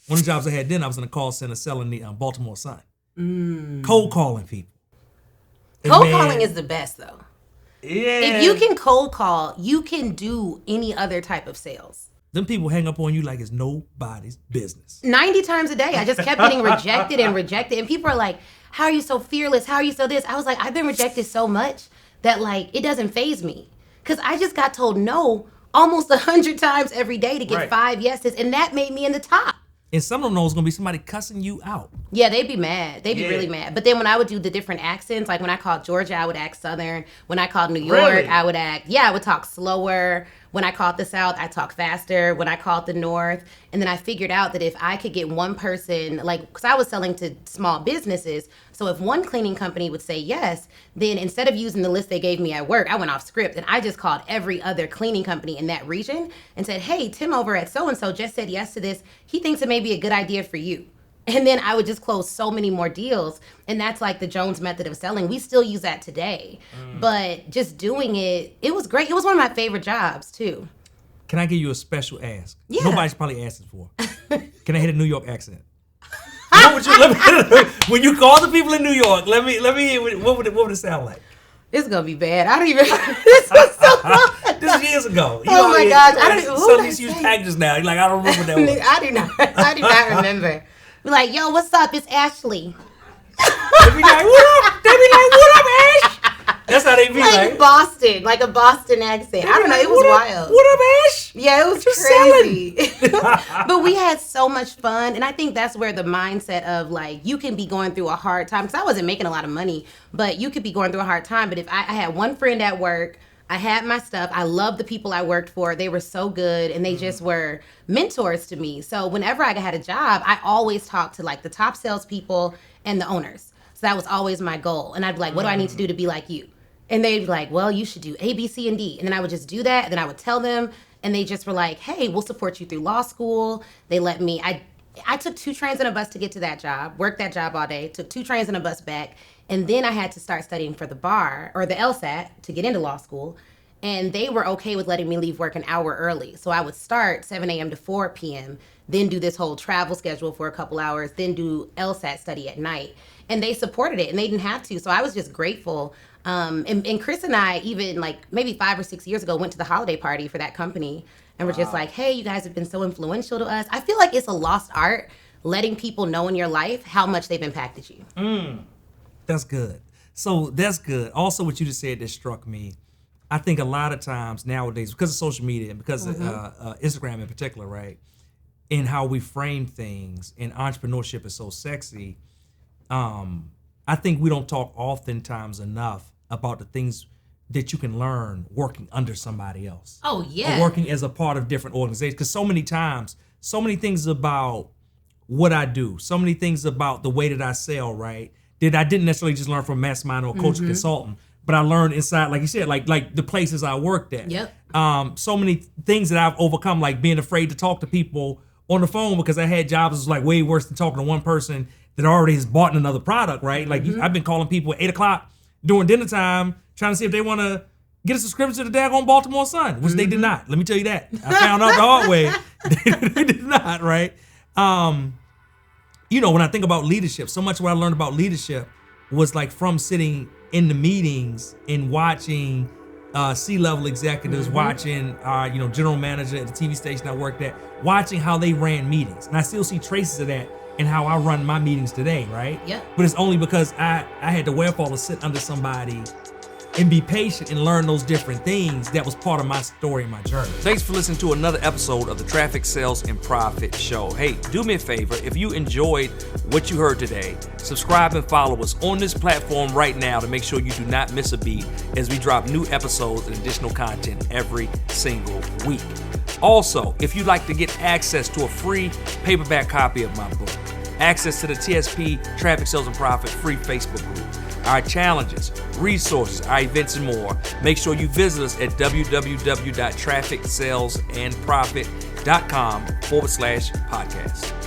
One of the jobs I had then, I was in a call center selling the Baltimore Sun. Cold calling people. Cold calling is the best, though. Yeah. If you can cold call, you can do any other type of sales. Them people hang up on you like it's nobody's business. 90 times a day. I just kept getting rejected. And people are like, how are you so fearless? How are you so this? I was like, I've been rejected so much that like, it doesn't faze me. Because I just got told no almost 100 times every day to get 5 yeses. And that made me in the top. And some of them know it's going to be somebody cussing you out. Yeah, they'd be mad. They'd be really mad. But then when I would do the different accents, like when I called Georgia, I would act Southern. When I called New York, I would I would talk slower. When I called the South, I talk faster. When I called the North. And then I figured out that if I could get one person, like, because I was selling to small businesses. So if one cleaning company would say yes, then instead of using the list they gave me at work, I went off script and I just called every other cleaning company in that region and said, hey, Tim over at so-and-so just said yes to this. He thinks it may be a good idea for you. And then I would just close so many more deals. And that's like the Jones method of selling. We still use that today. But just doing it, it was great. It was one of my favorite jobs, too. Can I give you a special ask? Yeah. Nobody's probably asked this for. Can I hit a New York accent? When you call the people in New York, let me hear what would it sound like? It's gonna be bad. I don't even. This was so long. This is years ago. Oh my gosh! I don't even. Some of these huge packages now. Like I don't remember what that was. I do not remember. Be like, yo, what's up? It's Ashley. They be like, what up? What up, Ash? That's how they be like. Boston, like a Boston accent. I don't know. It was wild. What up, Ash? Yeah, it was crazy. But we had so much fun. And I think that's where the mindset of like, you can be going through a hard time. Because I wasn't making a lot of money, but you could be going through a hard time. But if I had one friend at work, I had my stuff. I loved the people I worked for. They were so good. And they just were mentors to me. So whenever I had a job, I always talked to like the top salespeople and the owners. So that was always my goal. And I'd be like, what do I need to do to be like you? And they'd be like, well, you should do A, B, C, and D. And then I would just do that. And then I would tell them. And they just were like, hey, we'll support you through law school. They let me. I took 2 trains and a bus to get to that job, worked that job all day, took 2 trains and a bus back. And then I had to start studying for the bar or the LSAT to get into law school. And they were okay with letting me leave work an hour early. So I would start 7 a.m. to 4 p.m., then do this whole travel schedule for a couple hours, then do LSAT study at night. And they supported it and they didn't have to. So I was just grateful. And Chris and I, even like maybe 5 or 6 years ago, went to the holiday party for that company and we're just like, hey, you guys have been so influential to us. I feel like it's a lost art, letting people know in your life how much they've impacted you. That's good. So that's good. Also, what you just said that struck me, I think a lot of times nowadays, because of social media and because of Instagram in particular, right, and how we frame things and entrepreneurship is so sexy, I think we don't talk oftentimes enough about the things that you can learn working under somebody else. Oh, yeah. Or working as a part of different organizations. Because so many times, so many things about what I do, so many things about the way that I sell, right, that I didn't necessarily just learn from a mastermind or a coach or consultant, but I learned inside, like you said, like the places I worked at. Yep. So many things that I've overcome, like being afraid to talk to people on the phone because I had jobs that was like way worse than talking to one person that already has bought another product, right? Like I've been calling people at 8 o'clock during dinner time, trying to see if they want to get a subscription to the daggone Baltimore Sun, which they did not. Let me tell you that. I found out the hard way. They did not, right? You know, when I think about leadership, so much what I learned about leadership was like from sitting in the meetings and watching C-level executives, watching our, general manager at the TV station I worked at, watching how they ran meetings. And I still see traces of that in how I run my meetings today, right? Yeah. But it's only because I had the wherewithal to sit under somebody and be patient and learn those different things that was part of my story and my journey. Thanks for listening to another episode of the Traffic Sales and Profit Show. Hey, do me a favor, if you enjoyed what you heard today, subscribe and follow us on this platform right now to make sure you do not miss a beat as we drop new episodes and additional content every single week. Also, if you'd like to get access to a free paperback copy of my book, access to the TSP Traffic Sales and Profit free Facebook group, our challenges, resources, our events, and more, make sure you visit us at www.trafficsalesandprofit.com/podcast.